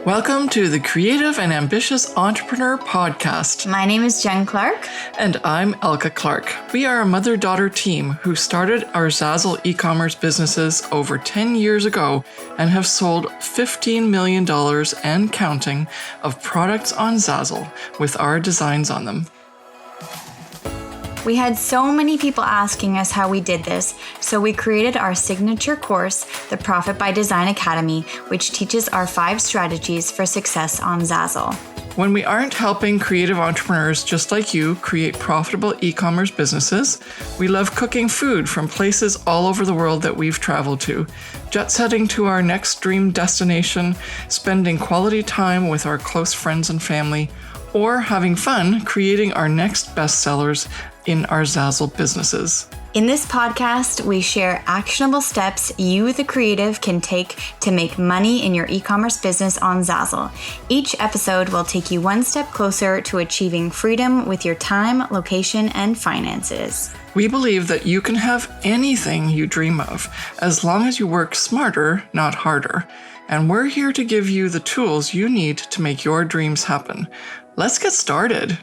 Welcome to the Creative and Ambitious Entrepreneur Podcast. My name is Jen Clark. And I'm Elka Clark. We are a mother-daughter team who started our Zazzle e-commerce businesses over 10 years ago and have sold $15 million and counting of products on Zazzle with our designs on them. We had so many people asking us how we did this, so we created our signature course, the Profit by Design Academy, which teaches our 5 strategies for success on Zazzle. When we aren't helping creative entrepreneurs just like you create profitable e-commerce businesses, we love cooking food from places all over the world that we've traveled to, jet setting to our next dream destination, spending quality time with our close friends and family, or having fun creating our next bestsellers in our Zazzle businesses. In this podcast, we share actionable steps you, the creative, can take to make money in your e-commerce business on Zazzle. Each episode will take you one step closer to achieving freedom with your time, location, and finances. We believe that you can have anything you dream of, as long as you work smarter, not harder. And we're here to give you the tools you need to make your dreams happen. Let's get started.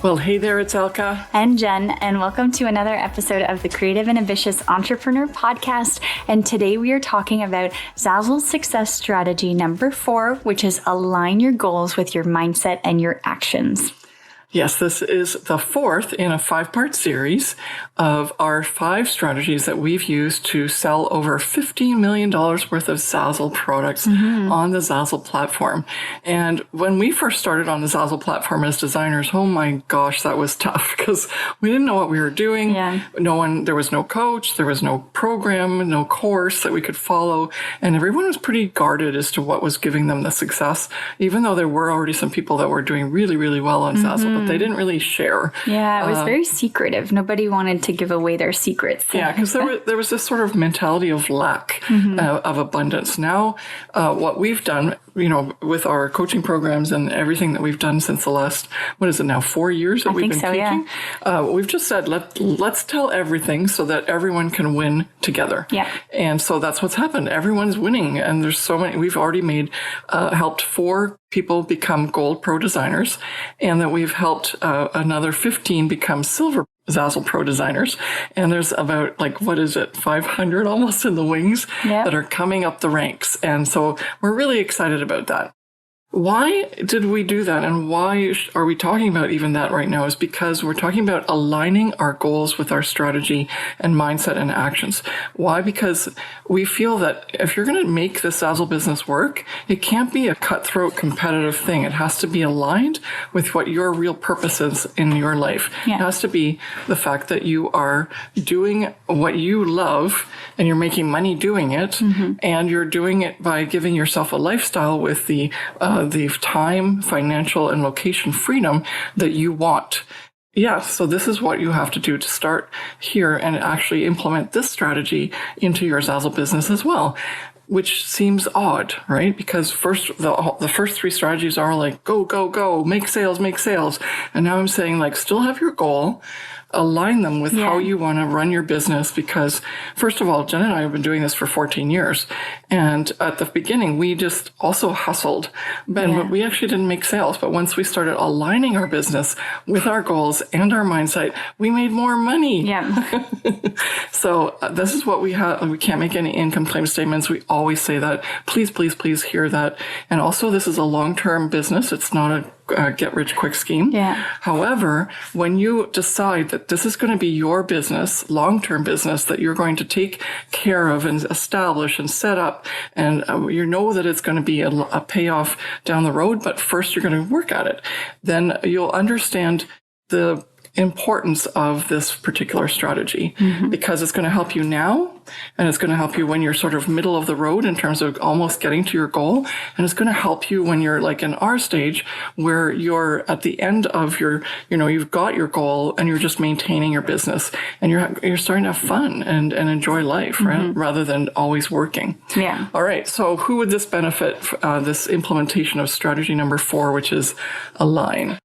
Well, hey there, it's Elka. And Jen, and welcome to another episode of the Creative and Ambitious Entrepreneur Podcast. And today we are talking about Zazzle's success strategy number 4, which is align your goals with your mindset and your actions. Yes, this is the 4th in a 5-part series of our 5 strategies that we've used to sell over $15 million worth of Zazzle products on the Zazzle platform. And when we first started on the Zazzle platform as designers, oh my gosh, that was tough because we didn't know what we were doing. Yeah. There was no coach, there was no program, no course that we could follow. And everyone was pretty guarded as to what was giving them the success, even though there were already some people that were doing really, really well on Zazzle. But they didn't really share. Yeah, it was very secretive. Nobody wanted to give away their secrets. Yeah, because there was this sort of mentality of lack, of abundance. Now, what we've done, with our coaching programs and everything that we've done since the last, what is it now, 4 years that we've been teaching? Yeah. We've just said, let's tell everything so that everyone can win together. Yeah. And so that's what's happened. Everyone's winning. And there's so many, we've already helped 4 people become gold pro designers, and that we've helped another 15 become silver Zazzle Pro designers. And there's about 500 almost in the wings that are coming up the ranks. And so we're really excited about that. Why did we do that? And why are we talking about even that right now is because we're talking about aligning our goals with our strategy and mindset and actions. Why? Because we feel that if you're going to make this Zazzle business work, it can't be a cutthroat competitive thing. It has to be aligned with what your real purpose is in your life. Yeah. It has to be the fact that you are doing what you love and you're making money doing it, and you're doing it by giving yourself a lifestyle with the time, financial, and location freedom that you want. Yeah, so this is what you have to do to start here and actually implement this strategy into your Zazzle business as well, which seems odd, right? Because the first 3 strategies are go, go, go, make sales. And now I'm saying still have your goal, align them with how you want to run your business, because first of all, Jen and I have been doing this for 14 years. And at the beginning, we just also hustled, but we actually didn't make sales. But once we started aligning our business with our goals and our mindset, we made more money. Yeah. So this is what we have. We can't make any income claim statements. We always say that. Please, please, please hear that. And also, this is a long-term business. It's not a get-rich-quick scheme. Yeah. However, when you decide that this is going to be your business, long-term business that you're going to take care of and establish and set up, and you know that it's going to be a payoff down the road, but first you're going to work at it, then you'll understand the importance of this particular strategy, because it's going to help you now, and it's going to help you when you're sort of middle of the road in terms of almost getting to your goal, and it's going to help you when you're in our stage where you're at the end of your, you've got your goal and you're just maintaining your business and you're starting to have fun and enjoy life, right? Rather than always working. Yeah. All right. So who would this benefit, this implementation of strategy number 4, which is align?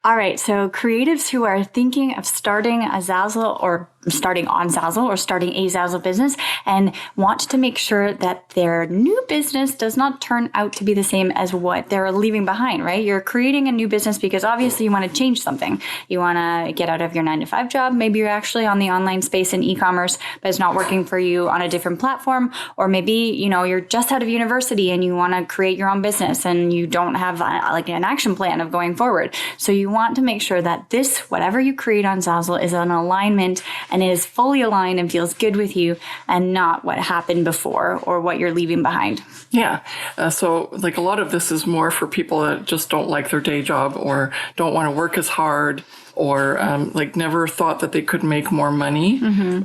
All right, so creatives who are thinking of starting a Zazzle or starting on Zazzle or starting a Zazzle business and want to make sure that their new business does not turn out to be the same as what they're leaving behind, right? You're creating a new business because obviously you want to change something. You want to get out of your 9-to-5 job. Maybe you're actually on the online space in e-commerce, but it's not working for you on a different platform. Or maybe, you're just out of university and you want to create your own business and you don't have like an action plan of going forward. So you want to make sure that whatever you create on Zazzle is an alignment and is fully aligned and feels good with you and not what happened before or what you're leaving behind. Yeah. So like a lot of this is more for people that just don't like their day job or don't want to work as hard or like never thought that they could make more money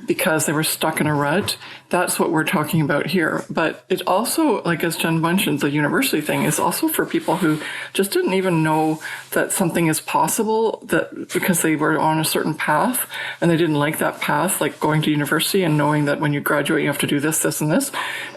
because they were stuck in a rut. That's what we're talking about here. But it also, like as Jen mentioned, the university thing is also for people who just didn't even know that something is possible that because they were on a certain path and they didn't like that path, like going to university and knowing that when you graduate, you have to do this, this, and this.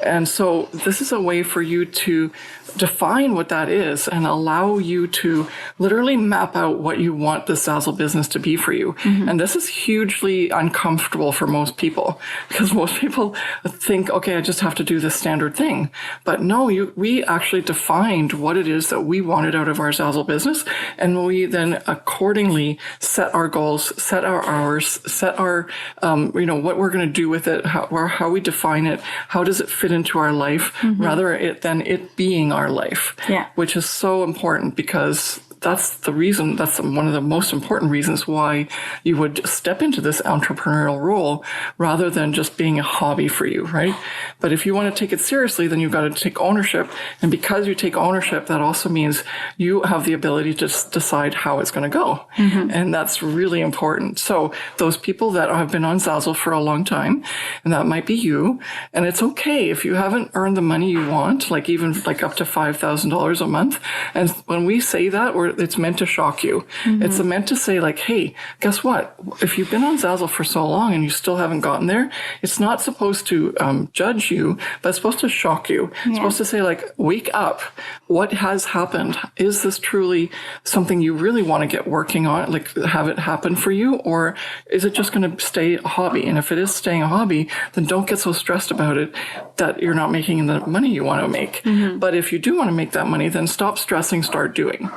And so this is a way for you to define what that is and allow you to literally map out what you want the Zazzle business to be for you. And this is hugely uncomfortable for most people because most people think, okay, I just have to do this standard thing. But no, we actually defined what it is that we wanted out of our Zazzle business. And we then accordingly set our goals, set our hours, set our, what we're going to do with it, how we define it, how does it fit into our life, rather than it being our life, which is so important because that's one of the most important reasons why you would step into this entrepreneurial role rather than just being a hobby for you, right? But if you want to take it seriously, then you've got to take ownership. And because you take ownership, that also means you have the ability to decide how it's going to go. And that's really important. So those people that have been on Zazzle for a long time, and that might be you, and it's okay if you haven't earned the money you want, like even like up to $5,000 a month. And when we say that, it's meant to shock you. It's meant to say like, hey, guess what? If you've been on Zazzle for so long and you still haven't gotten there, it's not supposed to judge you, but it's supposed to shock you. It's supposed to say like, wake up. What has happened? Is this truly something you really want to get working on? Like have it happen for you? Or is it just going to stay a hobby? And if it is staying a hobby, then don't get so stressed about it that you're not making the money you want to make. But if you do want to make that money, then stop stressing, start doing.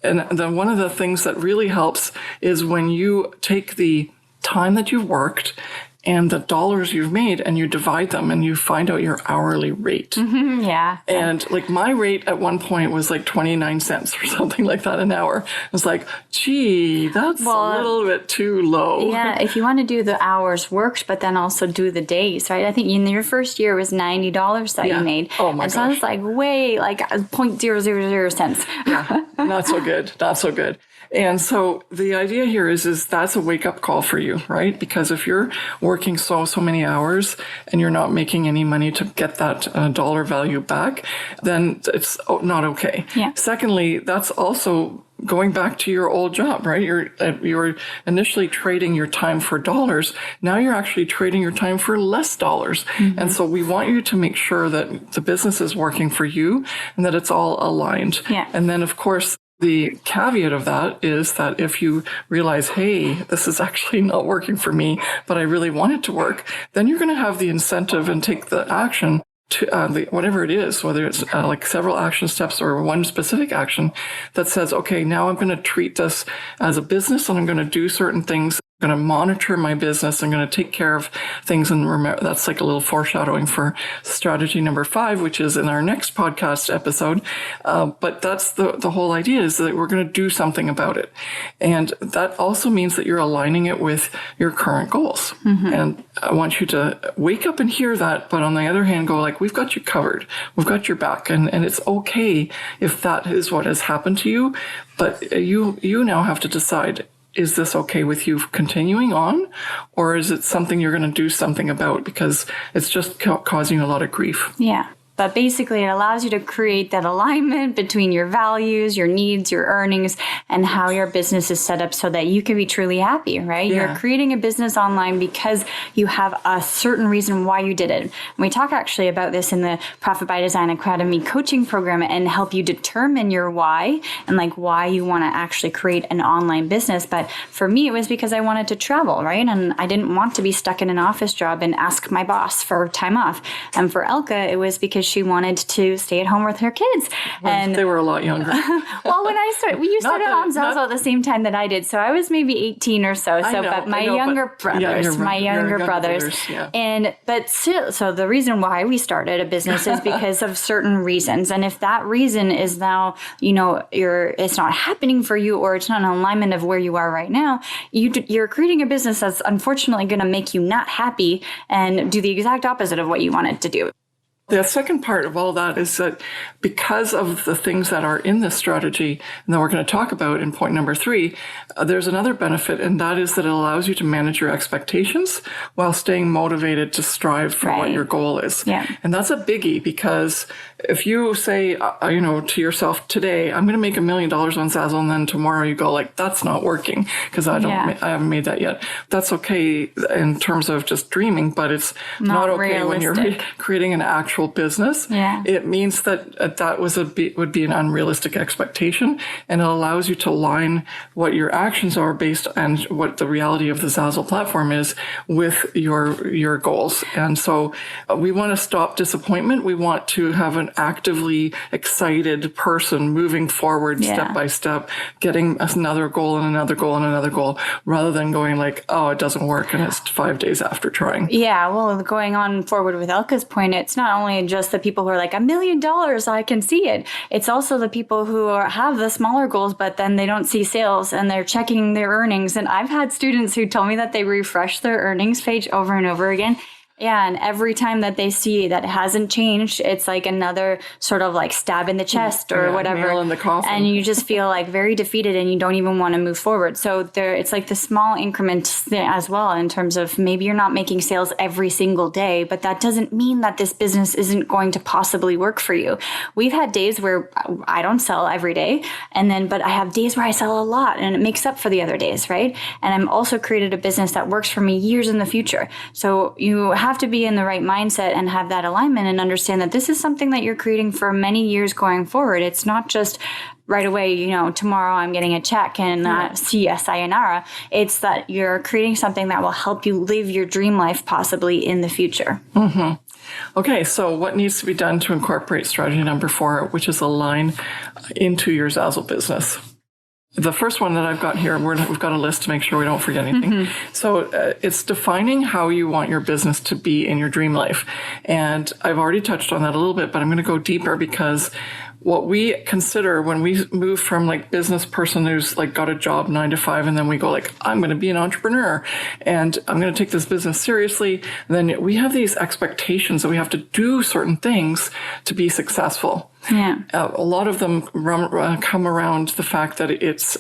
And then one of the things that really helps is when you take the time that you've worked and the dollars you've made and you divide them and you find out your hourly rate. And like my rate at one point was like 29 cents or something like that an hour. I was like, gee, that's a little bit too low. Yeah, if you want to do the hours worked, but then also do the days, right? I think in your first year was $90 that you made. Oh my gosh. So it's like way like 0.000 cents. Not so good. Not so good. And so the idea here is that's a wake-up call for you, right? Because if you're working so many hours and you're not making any money to get that dollar value back, then it's not okay. Secondly, that's also going back to your old job, right? You're initially trading your time for dollars. Now you're actually trading your time for less dollars. And so we want you to make sure that the business is working for you and that it's all aligned. And then, of course, the caveat of that is that if you realize, hey, this is actually not working for me, but I really want it to work, then you're going to have the incentive and take the action to whatever it is, whether it's like several action steps or one specific action that says, okay, now I'm going to treat this as a business and I'm going to do certain things. I'm going to monitor my business. I'm going to take care of things. And remember, that's like a little foreshadowing for strategy number 5, which is in our next podcast episode. But that's the whole idea is that we're going to do something about it. And that also means that you're aligning it with your current goals. And I want you to wake up and hear that. But on the other hand, go like, we've got you covered. We've got your back. And it's okay if that is what has happened to you. But you now have to decide, is this okay with you continuing on, or is it something you're going to do something about because it's just causing you a lot of grief? But basically, it allows you to create that alignment between your values, your needs, your earnings, and how your business is set up so that you can be truly happy, right? Yeah. You're creating a business online because you have a certain reason why you did it. And we talk actually about this in the Profit by Design Academy coaching program and help you determine your why and like why you want to actually create an online business. But for me, it was because I wanted to travel, right? And I didn't want to be stuck in an office job and ask my boss for time off. And for Elka, it was because she wanted to stay at home with her kids. And they were a lot younger. Well, when I started, you started on Zazzle at the same time that I did. So I was maybe 18 or so. But my younger brothers, yeah. So the reason why we started a business is because of certain reasons. And if that reason is now, it's not happening for you, or it's not an alignment of where you are right now, you're creating a business that's unfortunately going to make you not happy and do the exact opposite of what you wanted to do. The second part of all that is that because of the things that are in this strategy, and that we're going to talk about in point number 3, there's another benefit, and that is that it allows you to manage your expectations while staying motivated to strive for what your goal is. Yeah. And that's a biggie, because if you say, to yourself today, I'm going to make $1 million on Zazzle, and then tomorrow you go like, that's not working because I haven't made that yet. That's okay in terms of just dreaming, but it's not okay when you're creating an actual business. Yeah. It means that would be an unrealistic expectation, and it allows you to align what your actions are based on what the reality of the Zazzle platform is with your goals. And so we want to stop disappointment. We want to have an actively excited person moving forward step by step, getting another goal and another goal and another goal, rather than going like, oh, it doesn't work and it's 5 days after trying. Yeah, well, going on forward with Elka's point, it's not only just the people who are like $1 million, I can see it. It's also the people who have the smaller goals, but then they don't see sales and they're checking their earnings. And I've had students who told me that they refresh their earnings page over and over again. Yeah, and every time that they see that it hasn't changed, it's like another sort of like stab in the chest or whatever. Nail in the coffin. And you just feel like very defeated and you don't even want to move forward. So it's like the small increments as well, in terms of maybe you're not making sales every single day, but that doesn't mean that this business isn't going to possibly work for you. We've had days where I don't sell every day, but I have days where I sell a lot and it makes up for the other days, right? And I'm also created a business that works for me years in the future. So you have to be in the right mindset and have that alignment and understand that this is something that you're creating for many years going forward. It's not just right away, tomorrow I'm getting a check and see ya, sayonara. It's that you're creating something that will help you live your dream life possibly in the future. Mm-hmm. Okay, so what needs to be done to incorporate strategy number 4, which is align into your Zazzle business? The first one that I've got here, we've got a list to make sure we don't forget anything. Mm-hmm. So it's defining how you want your business to be in your dream life. And I've already touched on that a little bit, but I'm going to go deeper, because what we consider when we move from like business person who's like got a job 9 to 5, and then we go like, I'm going to be an entrepreneur and I'm going to take this business seriously. And then we have these expectations that we have to do certain things to be successful. Yeah. A lot of them come around the fact that it's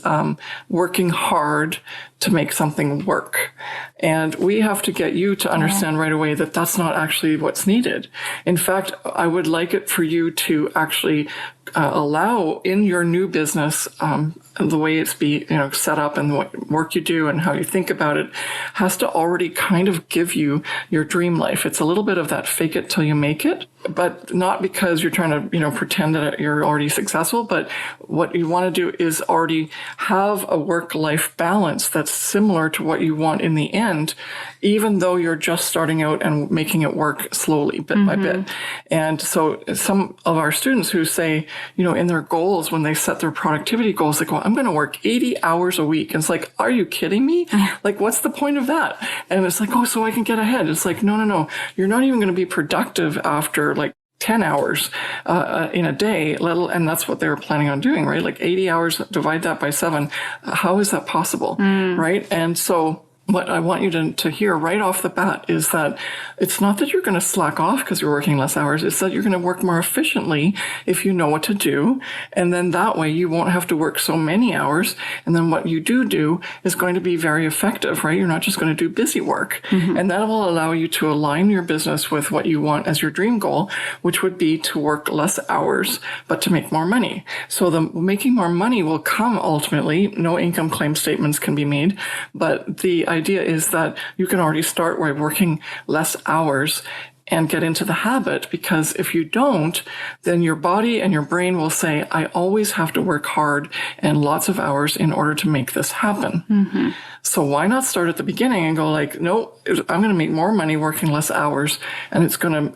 working hard to make something work. And we have to get you to understand right away that that's not actually what's needed. In fact, I would like it for you to actually allow in your new business, the way it's set up and what work you do and how you think about it has to already kind of give you your dream life. It's a little bit of that fake it till you make it, but not because you're trying to, pretend that you're already successful. But what you want to do is already have a work-life balance that's similar to what you want in the end, even though you're just starting out and making it work slowly, bit by bit. And so some of our students who say, in their goals, when they set their productivity goals, they go, I'm going to work 80 hours a week. And it's like, are you kidding me? Like, what's the point of that? And it's like, oh, so I can get ahead. It's like, no. You're not even going to be productive after like 10 hours in a day, and that's what they were planning on doing, right? Like 80 hours, divide that by 7. How is that possible, right? And so what I want you to hear right off the bat is that it's not that you're going to slack off because you're working less hours. It's that you're going to work more efficiently if you know what to do. And then that way you won't have to work so many hours. And then what you do is going to be very effective, right? You're not just going to do busy work. And that will allow you to align your business with what you want as your dream goal, which would be to work less hours, but to make more money. So the making more money will come ultimately. No income claim statements can be made, but the idea is that you can already start by working less hours and get into the habit, because if you don't, then your body and your brain will say, I always have to work hard and lots of hours in order to make this happen. So why not start at the beginning and go like, no, I'm going to make more money working less hours, and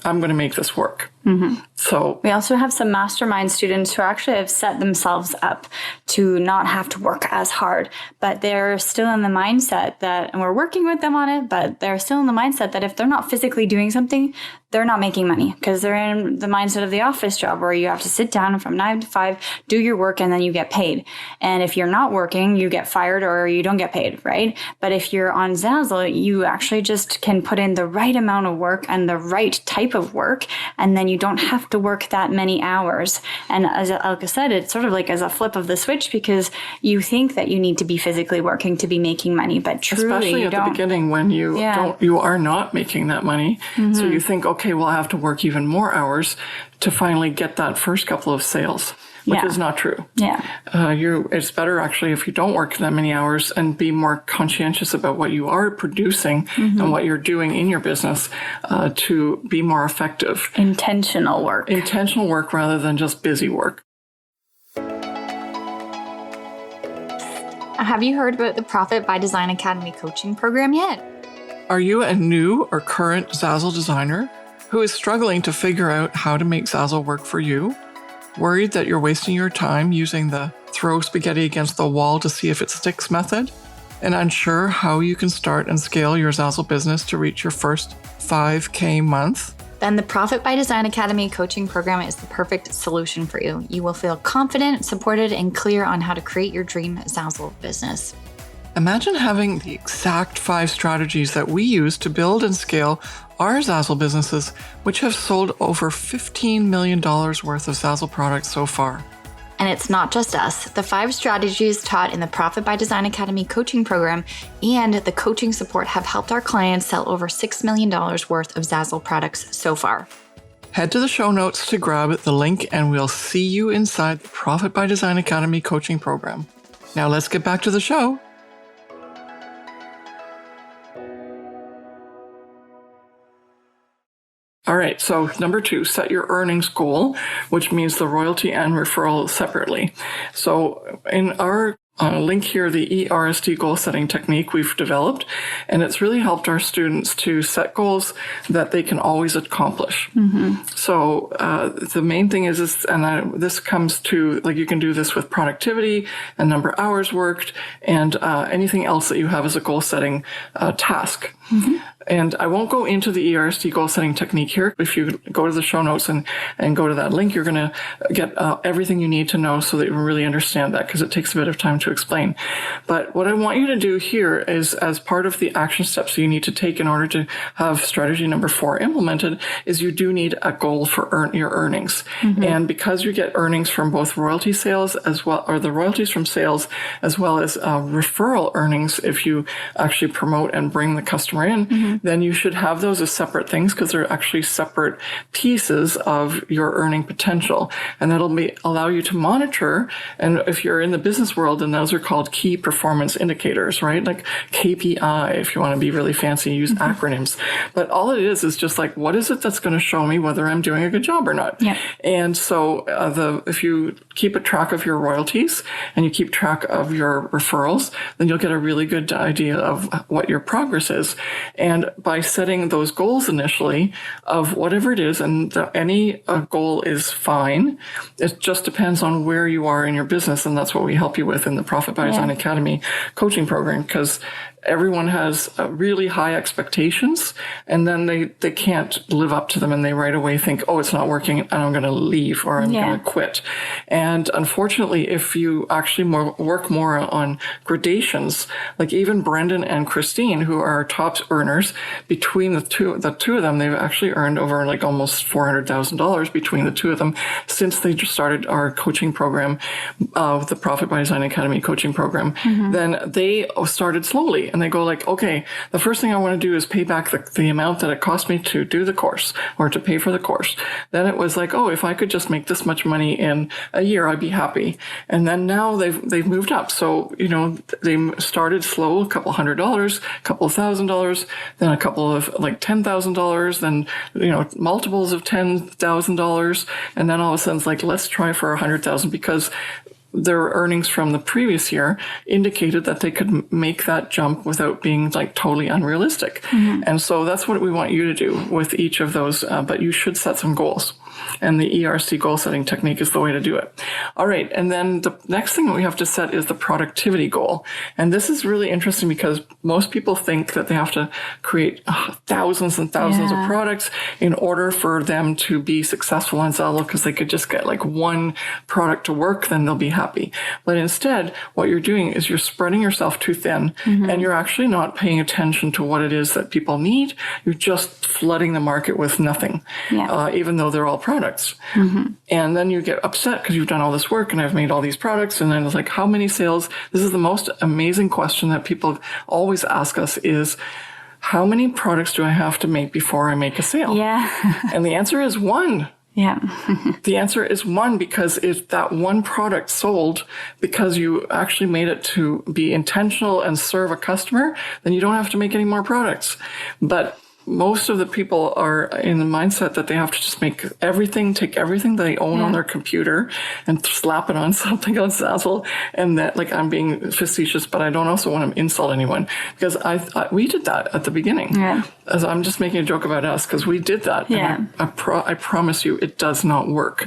I'm going to make this work. So we also have some mastermind students who actually have set themselves up to not have to work as hard, but they're still in the mindset that, and we're working with them on it, but they're still in the mindset that if they're not physically doing something, they're not making money, because they're in the mindset of the office job where you have to sit down from 9 to 5, do your work, and then you get paid. And if you're not working, you get fired or you don't get paid, right? But if you're on Zazzle, you actually just can put in the right amount of work and the right type of work, and then you don't have to work that many hours. And as like I said, it's sort of like as a flip of the switch, because you think that you need to be physically working to be making money, but truly especially at the beginning when you are not making that money. So you think, okay, well, I have to work even more hours to finally get that first couple of sales, which is not true. It's better actually if you don't work that many hours and be more conscientious about what you are producing and what you're doing in your business to be more effective. Intentional work rather than just busy work. Have you heard about the Profit by Design Academy coaching program yet? Are you a new or current Zazzle designer who is struggling to figure out how to make Zazzle work for you? Worried that you're wasting your time using the throw spaghetti against the wall to see if it sticks method? And unsure how you can start and scale your Zazzle business to reach your first 5K month? Then the Profit by Design Academy coaching program is the perfect solution for you. You will feel confident, supported, and clear on how to create your dream Zazzle business. Imagine having the exact 5 strategies that we use to build and scale our Zazzle businesses, which have sold over $15 million worth of Zazzle products so far. And it's not just us. The 5 strategies taught in the Profit by Design Academy coaching program and the coaching support have helped our clients sell over $6 million worth of Zazzle products so far. Head to the show notes to grab the link, and we'll see you inside the Profit by Design Academy coaching program. Now let's get back to the show. All right, so number 2, set your earnings goal, which means the royalty and referral separately. So in our link here, the ERSD goal setting technique we've developed, and it's really helped our students to set goals that they can always accomplish. So the main thing is this comes to, like, you can do this with productivity and number of hours worked and anything else that you have as a goal setting task. And I won't go into the ERSD goal setting technique here. If you go to the show notes and go to that link, you're going to get everything you need to know so that you really understand that, because it takes a bit of time to explain. But what I want you to do here is, as part of the action steps you need to take in order to have strategy number 4 implemented, is you do need a goal for your earnings. And because you get earnings from both royalty sales as well, or the royalties from sales, as well as referral earnings, if you actually promote and bring the customer in, then you should have those as separate things, because they're actually separate pieces of your earning potential. And that'll allow you to monitor. And if you're in the business world, then those are called key performance indicators, right? Like KPI, if you want to be really fancy, use acronyms. But all it is just like, what is it that's going to show me whether I'm doing a good job or not? And so if you keep a track of your royalties and you keep track of your referrals, then you'll get a really good idea of what your progress is. And by setting those goals initially of whatever it is, and any goal is fine, it just depends on where you are in your business. And that's what we help you with in the Profit by Design Academy coaching program, because everyone has really high expectations, and then they can't live up to them, and they right away think, oh, it's not working, and I'm going to leave, or I'm going to quit. And unfortunately, if you actually work more on gradations, like even Brendan and Christine, who are our top earners, between the two of them, they've actually earned over like almost $400,000 between the two of them since they just started our coaching program, the Profit by Design Academy coaching program. Then they started slowly, and they go like, okay, the first thing I want to do is pay back the amount that it cost me to do the course or to pay for the course. Then it was like, oh, if I could just make this much money in a year, I'd be happy. And then now they've moved up. So, they started slow, a couple $100, a couple $1,000, then a couple of like $10,000, then, multiples of $10,000. And then all of a sudden it's like, let's try for 100,000, because their earnings from the previous year indicated that they could make that jump without being like totally unrealistic. And so that's what we want you to do with each of those, but you should set some goals. And the ERC goal setting technique is the way to do it. All right. And then the next thing that we have to set is the productivity goal. And this is really interesting because most people think that they have to create thousands and thousands of products in order for them to be successful on Zazzle, because they could just get like one product to work, then they'll be happy. But instead, what you're doing is you're spreading yourself too thin, and you're actually not paying attention to what it is that people need. You're just flooding the market with nothing, even though they're all products. And then you get upset because you've done all this work and I've made all these products. And then it's like, how many sales? This is the most amazing question that people always ask us is, how many products do I have to make before I make a sale? And the answer is one. The answer is one, because if that one product sold because you actually made it to be intentional and serve a customer, then you don't have to make any more products. But most of the people are in the mindset that they have to just take everything they own on their computer and slap it on something on Zazzle. And that, like, I'm being facetious, but I don't also want to insult anyone, because we did that at the beginning. As I'm just making a joke about us, because we did that. And I promise you, it does not work.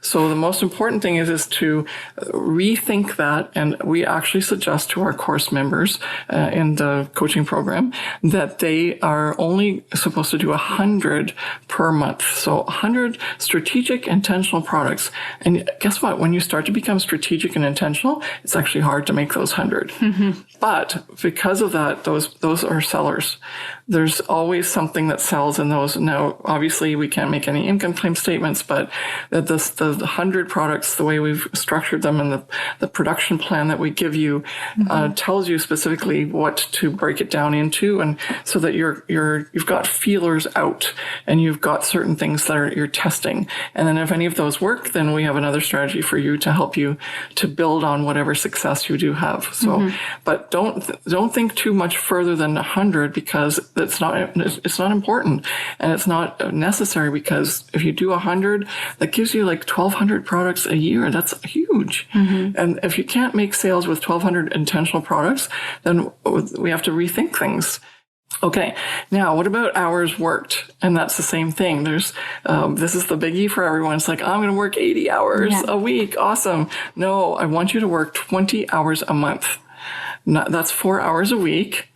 So the most important thing is to rethink that. And we actually suggest to our course members in the coaching program that they are only supposed to do 100 per month. So 100 strategic, intentional products. And guess what? When you start to become strategic and intentional, it's actually hard to make those 100. But because of that, those are sellers. There's always something that sells in those. Now, obviously, we can't make any income claim statements, but the 100 products, the way we've structured them, and the production plan that we give you tells you specifically what to break it down into, and so that you've got feelers out and you've got certain things that you're testing. And then if any of those work, then we have another strategy for you to help you to build on whatever success you do have. So, but don't think too much further than 100, because it's not important, and it's not necessary, because if you do 100, that gives you like 1,200 products a year. That's huge. And if you can't make sales with 1,200 intentional products, then we have to rethink things. Okay, now what about hours worked? And that's the same thing. There's this is the biggie for everyone. It's like, I'm going to work 80 hours a week. Awesome. No, I want you to work 20 hours a month. That's 4 hours a week.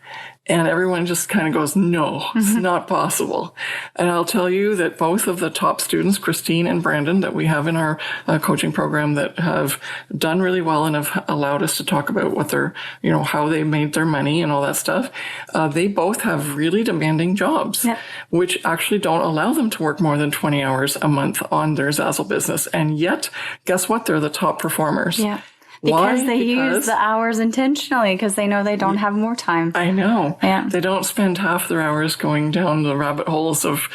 And everyone just kind of goes, no, it's not possible. And I'll tell you that both of the top students, Christine and Brandon, that we have in our coaching program, that have done really well and have allowed us to talk about what their, how they made their money and all that stuff. They both have really demanding jobs, which actually don't allow them to work more than 20 hours a month on their Zazzle business. And yet, guess what? They're the top performers. Because they use the hours intentionally, because they know they don't have more time. I know. They don't spend half their hours going down the rabbit holes of,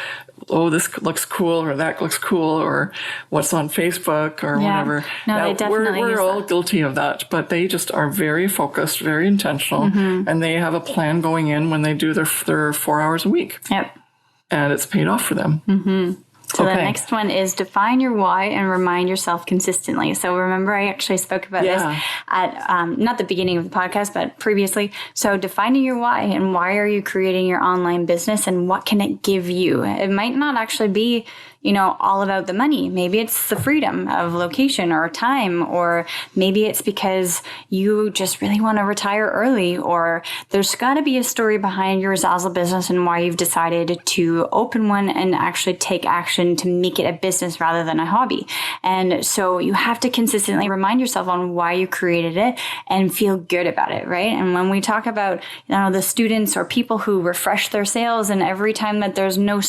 oh, this looks cool, or that looks cool, or what's on Facebook, or whatever. No, now, they definitely we're all guilty of that, but they just are very focused, very intentional, and they have a plan going in when they do their 4 hours a week. And it's paid off for them. So the next one is define your why and remind yourself consistently. So remember, I actually spoke about this at not the beginning of the podcast, but previously. So defining your why, and why are you creating your online business, and what can it give you? It might not actually be, all about the money. Maybe it's the freedom of location or time, or maybe it's because you just really want to retire early, or there's got to be a story behind your Zazzle business and why you've decided to open one and actually take action to make it a business rather than a hobby. And so you have to consistently remind yourself on why you created it and feel good about it, right? And when we talk about, the students or people who refresh their sales, and every time that there's no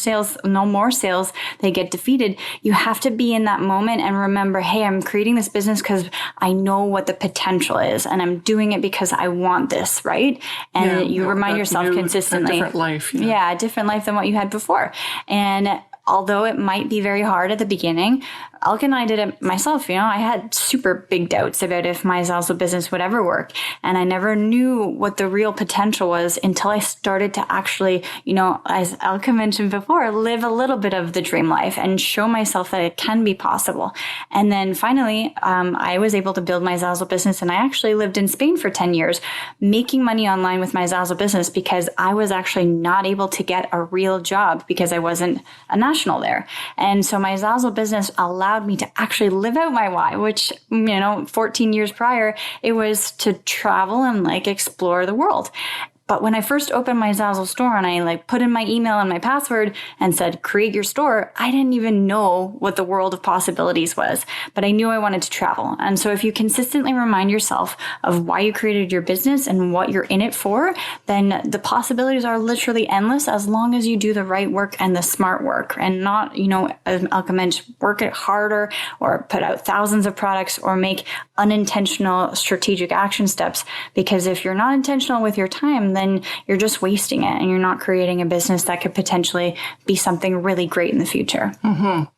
more sales, they get defeated, you have to be in that moment and remember, hey, I'm creating this business because I know what the potential is, and I'm doing it because I want this, right? And you remind yourself consistently. A different life. A different life than what you had before. And although it might be very hard at the beginning, Elke and I did it myself. I had super big doubts about if my Zazzle business would ever work. And I never knew what the real potential was until I started to actually, as Elke mentioned before, live a little bit of the dream life and show myself that it can be possible. And then finally, I was able to build my Zazzle business. And I actually lived in Spain for 10 years, making money online with my Zazzle business because I was actually not able to get a real job because I wasn't a national there. And so my Zazzle business allowed me to actually live out my why, which, 14 years prior, it was to travel and explore the world. But when I first opened my Zazzle store and I put in my email and my password and said, create your store, I didn't even know what the world of possibilities was, but I knew I wanted to travel. And so if you consistently remind yourself of why you created your business and what you're in it for, then the possibilities are literally endless as long as you do the right work and the smart work, and not, as Elke mentioned, work it harder or put out thousands of products or make unintentional strategic action steps. Because if you're not intentional with your time, then you're just wasting it and you're not creating a business that could potentially be something really great in the future. Mm-hmm.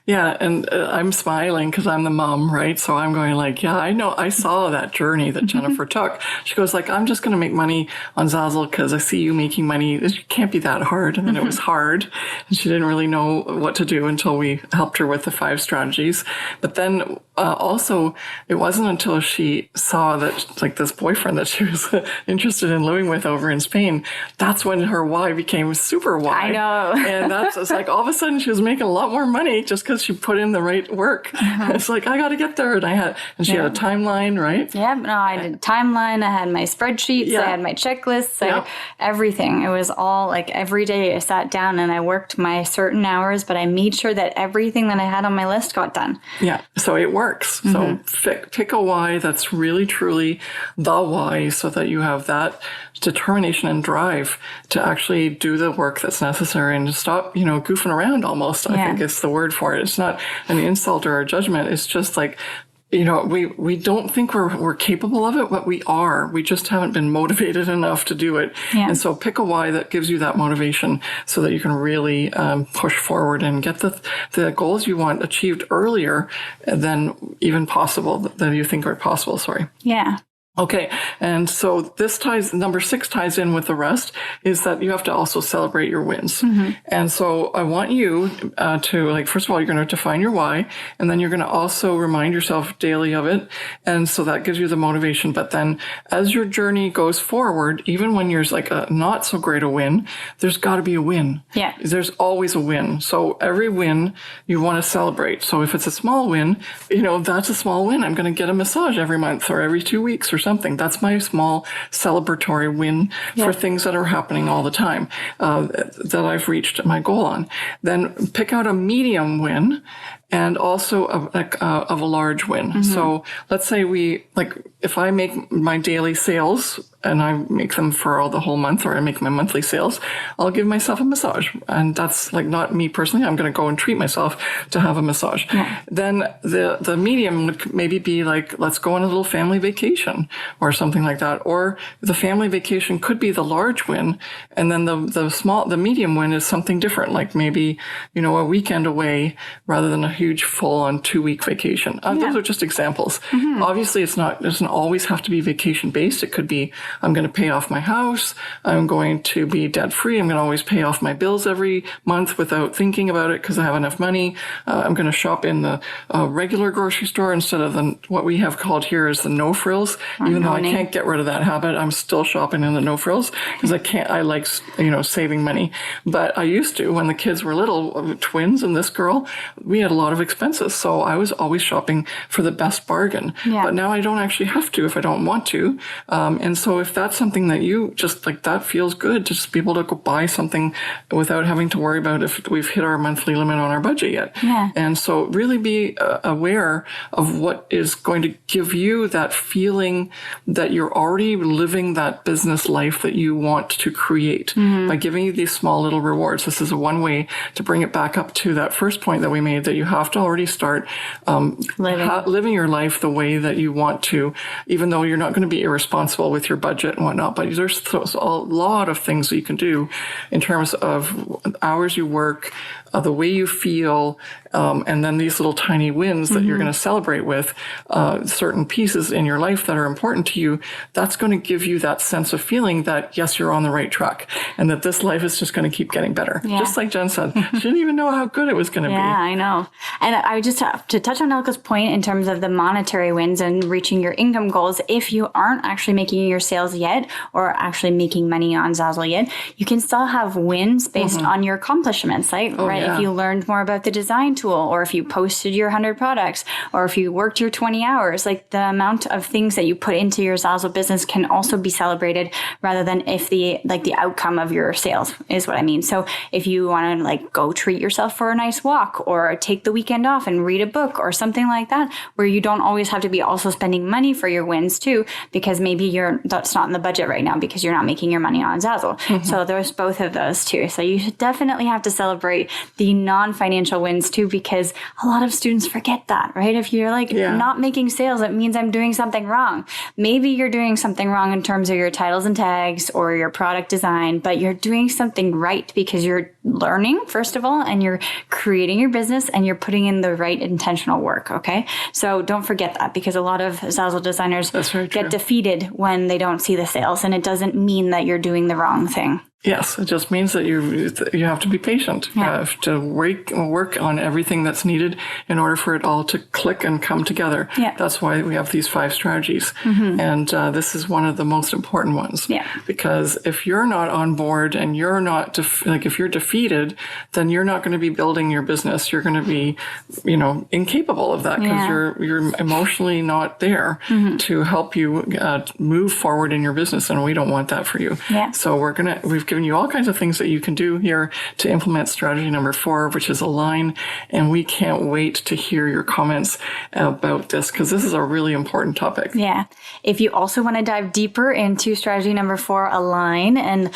Yeah, and I'm smiling because I'm the mom, right? So I'm going I know, I saw that journey that Jennifer took. She goes I'm just going to make money on Zazzle because I see you making money. It can't be that hard. And then it was hard. And she didn't really know what to do until we helped her with the 5 strategies. But then also, it wasn't until she saw that this boyfriend that she was interested in living with over in Spain, that's when her why became super why. I know. And that's all of a sudden she was making a lot more money just because she put in the right work. Mm-hmm. It's I got to get there. And she had a timeline, right? Yeah, no, I did a timeline. I had my spreadsheets. I had my checklists. Everything. It was all every day I sat down and I worked my certain hours, but I made sure that everything that I had on my list got done. Yeah. So it works. Mm-hmm. So pick a why that's really, truly the why, so that you have that determination and drive to actually do the work that's necessary and to stop, goofing around almost. I think is the word for it. It's not an insult or a judgment. It's just we don't think we're capable of it, but we are. We just haven't been motivated enough to do it. Yeah. And so pick a why that gives you that motivation so that you can really push forward and get the goals you want achieved earlier than even possible, than you think are possible. Sorry. Yeah. Okay, and so number 6 ties in with the rest, is that you have to also celebrate your wins. Mm-hmm. And so I want you to, first of all, you're going to define your why, and then you're going to also remind yourself daily of it. And so that gives you the motivation. But then as your journey goes forward, even when there's a not so great a win, there's got to be a win. Yeah. There's always a win. So every win you want to celebrate. So if it's a small win, that's a small win. I'm going to get a massage every month or every 2 weeks or something. That's my small celebratory win for things that are happening all the time that I've reached my goal on. Then pick out a medium win and also of a large win. Mm-hmm. So let's say if I make my daily sales and I make them for the whole month, or I make my monthly sales, I'll give myself a massage. And that's not me personally. I'm going to go and treat myself to have a massage. Yeah. Then the medium would maybe be let's go on a little family vacation or something like that. Or the family vacation could be the large win. And then the medium win is something different, maybe, a weekend away rather than a huge full-on 2-week vacation. Those are just examples. Obviously, it doesn't always have to be vacation-based. It could be, I'm going to pay off my house. I'm going to be debt-free. I'm going to always pay off my bills every month without thinking about it because I have enough money. I'm going to shop in the regular grocery store instead of what we have called here is the no frills. Even though I can't get rid of that habit, I'm still shopping in the no frills because I like, saving money. But I used to, when the kids were little, twins and this girl, we had a lot of expenses. So I was always shopping for the best bargain. Yeah. But now I don't actually have to if I don't want to. And so if that's something that you just like, that feels good to just be able to go buy something without having to worry about if we've hit our monthly limit on our budget yet. Yeah. And so really be aware of what is going to give you that feeling that you're already living that business life that you want to create by giving you these small little rewards. This is one way to bring it back up to that first point that we made, that you have to already start living your life the way that you want to, even though you're not going to be irresponsible with your budget and whatnot. But there's a lot of things that you can do in terms of hours you work, the way you feel, and then these little tiny wins that you're going to celebrate with certain pieces in your life that are important to you. That's going to give you that sense of feeling that, yes, you're on the right track and that this life is just going to keep getting better. Yeah. Just like Jen said, she didn't even know how good it was going to be. Yeah, I know. And I would just have to touch on Elka's point in terms of the monetary wins and reaching your income goals. If you aren't actually making your sales yet or actually making money on Zazzle yet, you can still have wins based on your accomplishments, right? If you learned more about the design tool, or if you posted your 100 products, or if you worked your 20 hours, like the amount of things that you put into your Zazzle business can also be celebrated rather than if the outcome of your sales is what I mean. So if you want to go treat yourself for a nice walk or take the weekend off and read a book or something like that, where you don't always have to be also spending money for your wins too, because maybe that's not in the budget right now because you're not making your money on Zazzle. So there's both of those too. So you should definitely have to celebrate the non-financial wins too, because a lot of students forget that, right? If you're not making sales, it means I'm doing something wrong. Maybe you're doing something wrong in terms of your titles and tags or your product design, but you're doing something right because you're learning, first of all, and you're creating your business and you're putting in the right intentional work. Okay. So don't forget that, because a lot of Zazzle designers get defeated when they don't see the sales, and it doesn't mean that you're doing the wrong thing. Yes, it just means that you have to be patient. You have to work on everything that's needed in order for it all to click and come together. Yeah. That's why we have these 5 strategies. And this is one of the most important ones. Yeah. Because if you're not on board and you're not, if you're defeated, then you're not going to be building your business. You're going to be, incapable of that because you're emotionally not there to help you move forward in your business. And we don't want that for you. Yeah. So we've given you all kinds of things that you can do here to implement strategy number 4, which is align. And we can't wait to hear your comments about this, because this is a really important topic. Yeah. If you also want to dive deeper into strategy number 4, align, and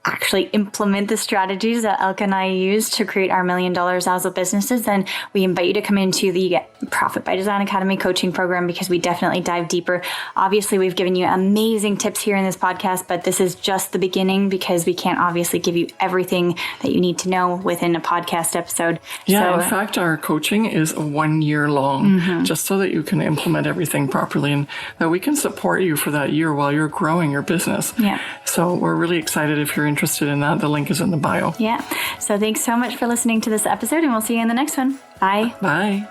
actually implement the strategies that Elka and I use to create our $1 million Zazzle businesses, then we invite you to come into the Profit by Design Academy coaching program, because we definitely dive deeper. Obviously, we've given you amazing tips here in this podcast, but this is just the beginning, because we can't obviously give you everything that you need to know within a podcast episode. Yeah, in fact, our coaching is 1 year long, just so that you can implement everything properly and that we can support you for that year while you're growing your business. Yeah. So we're really excited if you're interested in that. The link is in the bio. Yeah. So thanks so much for listening to this episode, and we'll see you in the next one. Bye. Bye.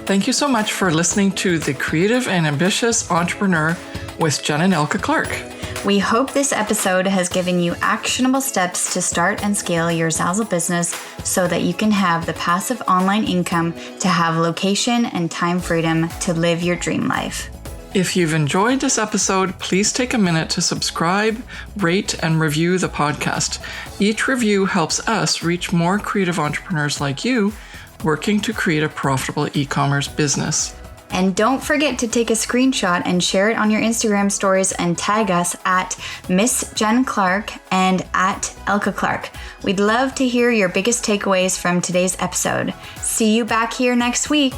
Thank you so much for listening to The Creative and Ambitious Entrepreneur with Jen and Elka Clark. We hope this episode has given you actionable steps to start and scale your Zazzle business so that you can have the passive online income to have location and time freedom to live your dream life. If you've enjoyed this episode, please take a minute to subscribe, rate, and review the podcast. Each review helps us reach more creative entrepreneurs like you working to create a profitable e-commerce business. And don't forget to take a screenshot and share it on your Instagram stories and tag us at Miss Jen Clark and at Elka Clark. We'd love to hear your biggest takeaways from today's episode. See you back here next week.